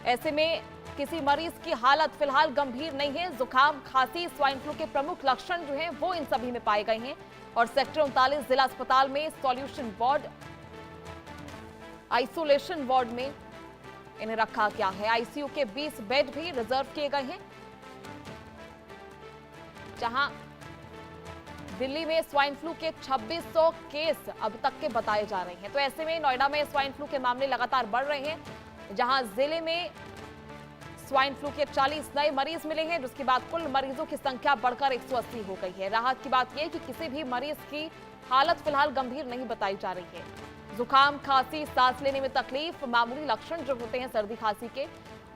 ऐसे में किसी मरीज की हालत फिलहाल गंभीर नहीं है। जुकाम, खांसी, स्वाइन फ्लू के प्रमुख लक्षण जो हैं वो इन सभी में पाए गए हैं। और सेक्टर 39 जिला अस्पताल में सॉल्यूशन वार्ड, आइसोलेशन वार्ड में इन्हें रखा गया है। आईसीयू के 20 बेड भी रिजर्व किए गए हैं। जहां दिल्ली में स्वाइन फ्लू के 2600 केस अब तक के बताए जा रहे हैं। तो ऐसे में नोएडा में स्वाइन फ्लू के मामले लगातार बढ़ रहे हैं, जहां जिले में स्वाइन फ्लू के 40 नए मरीज मिले हैं, जिसके बाद कुल मरीजों की संख्या बढ़कर 180 हो गई है। राहत की बात यह है कि किसी भी मरीज की हालत फिलहाल गंभीर नहीं बताई जा रही है। जुकाम, खांसी, सांस लेने में तकलीफ, मामूली लक्षण जो होते हैं सर्दी खांसी के,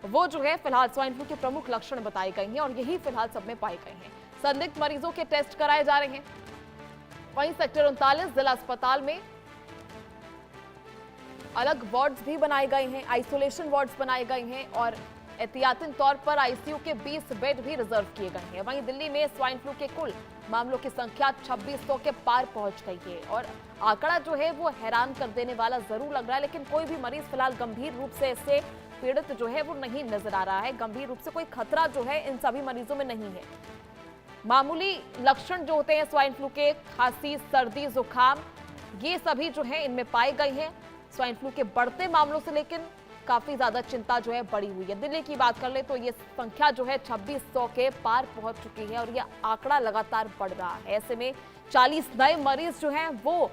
वो जो है फिलहाल स्वाइन फ्लू के प्रमुख लक्षण बताए गए हैं और यही फिलहाल सब में पाए गए हैं। संदिग्ध मरीजों के टेस्ट कराए जा रहे हैं। वहीं सेक्टर 39 जिला अस्पताल में अलग वार्ड्स भी बनाए गए हैं, आइसोलेशन वार्ड्स बनाए गए हैं और एहतियातन तौर पर आईसीयू के 20 बेड भी रिजर्व किए गए हैं। वहीं दिल्ली में स्वाइन फ्लू के कुल मामलों की संख्या 2600 के पार पहुंच गई है और आंकड़ा जो है वो हैरान कर देने वाला जरूर लग रहा है, लेकिन कोई भी मरीज फिलहाल गंभीर रूप से इससे पीड़ित जो है वो नहीं नजर आ रहा है। गंभीर रूप से कोई खतरा जो है इन सभी मरीजों में नहीं है। मामूली लक्षण जो होते हैं स्वाइन फ्लू के, खांसी, सर्दी, जुकाम, ये सभी जो है इनमें पाए गए हैं। स्वाइन फ्लू के बढ़ते मामलों से लेकिन काफी ज्यादा चिंता जो है बढ़ी हुई है। दिल्ली की बात कर ले तो ये संख्या जो है 2600 के पार पहुंच चुकी है और ये आंकड़ा लगातार बढ़ रहा है। ऐसे में 40 नए मरीज जो हैं वो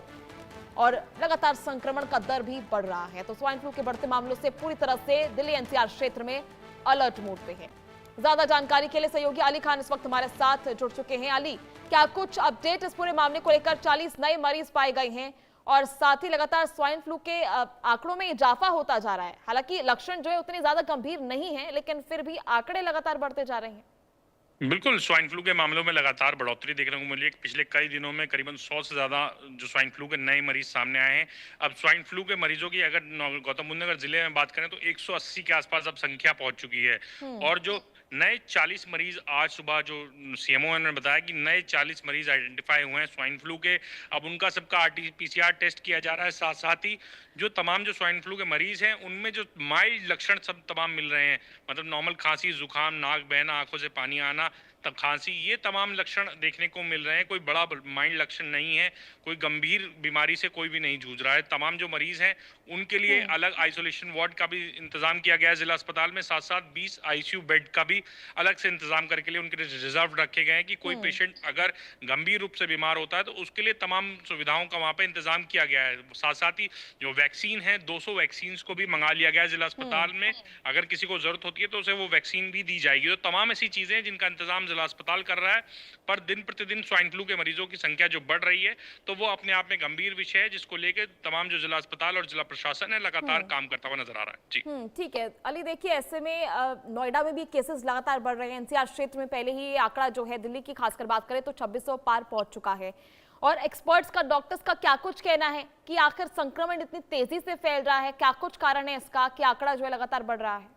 और लगातार संक्रमण का दर भी बढ़ रहा है। तो स्वाइन फ्लू के बढ़ते मामलों से पूरी तरह से दिल्ली एनसीआर क्षेत्र में अलर्ट मोड पे है। ज्यादा जानकारी के लिए सहयोगी अली खान इस वक्त हमारे साथ जुड़ चुके हैं। अली, क्या कुछ अपडेट इस पूरे मामले को लेकर? 40 नए मरीज पाए गए हैं और साथ ही लगातार स्वाइन फ्लू के आंकड़ों में इजाफा होता जा रहा है। हालांकि लक्षण जो है उतने ज्यादा गंभीर नहीं है, लेकिन फिर भी आंकड़े लगातार बढ़ते जा रहे हैं। बिल्कुल, स्वाइन फ्लू के मामलों में लगातार बढ़ोतरी देखने को मिली है। पिछले कई दिनों में करीबन 100 से ज़्यादा जो स्वाइन फ्लू के नए मरीज सामने आए हैं। अब स्वाइन फ्लू के मरीजों की अगर गौतम बुद्ध नगर जिले में बात करें तो 180 के आसपास अब संख्या पहुंच चुकी है। और जो नए 40 मरीज आज सुबह जो सीएमओ ने बताया कि नए 40 मरीज आइडेंटिफाई हुए हैं स्वाइन फ्लू के। अब उनका सबका आरटीपीसीआर टेस्ट किया जा रहा है। साथ साथ ही जो तमाम जो स्वाइन फ्लू के मरीज हैं उनमें जो माइल्ड लक्षण सब तमाम मिल रहे हैं, मतलब नॉर्मल खांसी, जुकाम, नाक बहना, आंखों से पानी आना, तब खांसी, ये तमाम लक्षण देखने को मिल रहे हैं। कोई बड़ा माइल्ड लक्षण नहीं है, कोई गंभीर बीमारी से कोई भी नहीं जूझ रहा है। तमाम जो मरीज हैं उनके लिए अलग आइसोलेशन वार्ड का भी इंतजाम किया गया है जिला अस्पताल में। साथ साथ 20 आईसीयू बेड का भी अलग से इंतजाम करके लिए उनके रिजर्व रखे गए हैं कि कोई पेशेंट अगर गंभीर रूप से बीमार होता है तो उसके लिए तमाम सुविधाओं का वहां पे इंतजाम किया गया है। साथ साथ ही जो वैक्सीन है 200 वैक्सीन को भी मंगा लिया गया है जिला अस्पताल में। अगर किसी को जरूरत होती है तो उसे वो वैक्सीन भी दी जाएगी। तो तमाम ऐसी चीजें जिनका इंतजाम जिला अस्पताल कर रहा है। पर दिन प्रतिदिन स्वाइन फ्लू के मरीजों की संख्या जो बढ़ रही है तो वो अपने आप में गंभीर विषय है, जिसको लेकर तमाम जो जिला अस्पताल और जिला प्रशासन है लगातार काम करता हुआ नजर आ रहा है। जी ठीक है अली, देखिए ऐसे में नोएडा में भी केसेस लगातार बढ़ रहे हैं। एनसीआर क्षेत्र में पहले ही ये आंकड़ा जो है दिल्ली की खासकर बात करें तो 2600 पार पहुंच चुका है। और एक्सपर्ट्स का, डॉक्टर्स का क्या कुछ कहना है कि आखिर संक्रमण इतनी तेजी से फैल रहा है, क्या कुछ कारण है इसका कि आंकड़ा जो है लगातार बढ़ रहा है?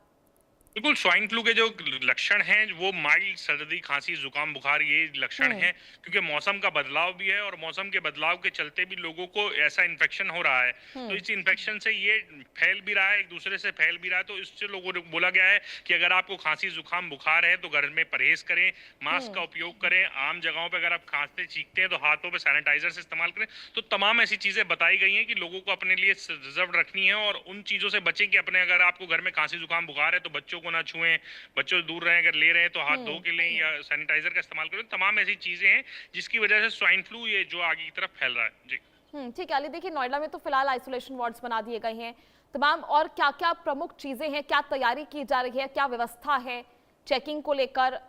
बिल्कुल, स्वाइन फ्लू के जो लक्षण हैं वो माइल्ड सर्दी, खांसी, जुकाम, बुखार, ये लक्षण हैं क्योंकि मौसम का बदलाव भी है और मौसम के बदलाव के चलते भी लोगों को ऐसा इन्फेक्शन हो रहा है। तो इस इन्फेक्शन से ये फैल भी रहा है, एक दूसरे से फैल भी रहा है। तो इससे लोगों को बोला गया है कि अगर आपको खांसी, जुकाम, बुखार है तो घर में परहेज करें, मास्क का उपयोग करें, आम जगहों पर अगर आप खांसते चीखते हैं तो हाथों पर सैनिटाइजर से इस्तेमाल करें। तो तमाम ऐसी चीजें बताई गई हैं कि लोगों को अपने लिए रिजर्व रखनी है और उन चीजों से बचें कि अपने, अगर आपको घर में खांसी, जुकाम, बुखार है तो बच्चों को ना छुएं, बच्चों दूर रहें, अगर ले रहे हैं तो हाथ धो के लें या सैनिटाइजर का इस्तेमाल करें। तमाम ऐसी चीजें हैं जिसकी वजह से स्वाइन फ्लू ये जो आगे की तरफ फैल रहा है। जी ठीक है अली, देखिए नोएडा में तो फिलहाल आइसोलेशन वार्ड्स बना दिए गए हैं तमाम, और क्या क्या प्रमुख चीजें हैं, क्या तैयारी की जा रही है, क्या व्यवस्था है चेकिंग को लेकर,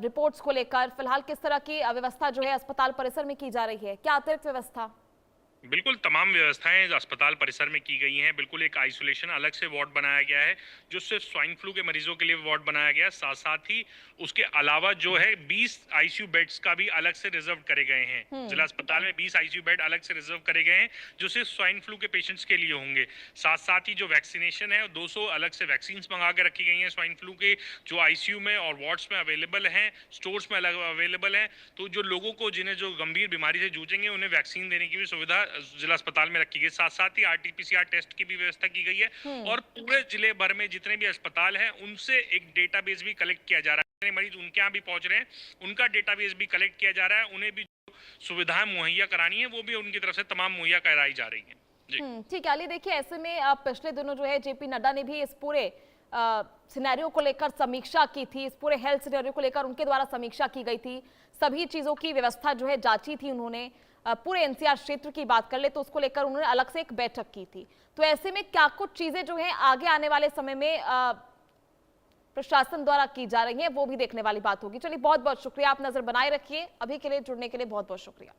रिपोर्ट्स को लेकर, फिलहाल किस तरह की व्यवस्था जो है अस्पताल परिसर में की जा रही है, क्या अतिरिक्त व्यवस्था? बिल्कुल, तमाम व्यवस्थाएं अस्पताल परिसर में की गई हैं। बिल्कुल एक आइसोलेशन अलग से वार्ड बनाया गया है जो सिर्फ स्वाइन फ्लू के मरीजों के लिए वार्ड बनाया गया है। साथ साथ ही उसके अलावा जो है 20 आईसीयू बेड्स का भी अलग से रिजर्व करे गए हैं। जिला अस्पताल में 20 आईसीयू बेड अलग से रिजर्व करे गए हैं जो सिर्फ स्वाइन फ्लू के पेशेंट्स के लिए होंगे। साथ साथ ही जो वैक्सीनेशन है 200 अलग से वैक्सीन मंगा के रखी गई हैं स्वाइन फ्लू के, जो आईसीयू में और वार्ड्स में अवेलेबल हैं, स्टोर्स में अलग अवेलेबल हैं। तो जो लोगों को जिन्हें जो गंभीर बीमारी से जूझेंगे उन्हें वैक्सीन देने की भी सुविधा जिला अस्पताल में रखी गई। साथ साथ ही RT-PCR टेस्ट की भी व्यवस्था की गई है और पूरे जिले भर में जितने भी अस्पताल हैं उनसे एक डेटाबेस भी कलेक्ट किया जा रहा है। जितने मरीज उनके यहाँ भी पहुंच रहे हैं उनका डेटाबेस भी कलेक्ट किया जा रहा है। उन्हें भी जो सुविधाएं मुहैया करानी है वो भी उनकी तरफ से तमाम मुहैया कराई जा रही है। ठीक है अली, देखिए ऐसे में आप पिछले दिनों जो है JP नड्डा ने भी इस पूरे सिनेरियो को लेकर समीक्षा की थी, इस पूरे हेल्थ सिनेरियो को लेकर उनके द्वारा समीक्षा की गई थी, सभी चीजों की व्यवस्था जो है जांची थी उन्होंने। पूरे NCR क्षेत्र की बात कर ले तो उसको लेकर उन्होंने अलग से एक बैठक की थी। तो ऐसे में क्या कुछ चीजें जो है आगे आने वाले समय में प्रशासन द्वारा की जा रही है वो भी देखने वाली बात होगी। चलिए बहुत बहुत शुक्रिया, आप नजर बनाए रखिए। अभी के लिए जुड़ने के लिए बहुत बहुत शुक्रिया।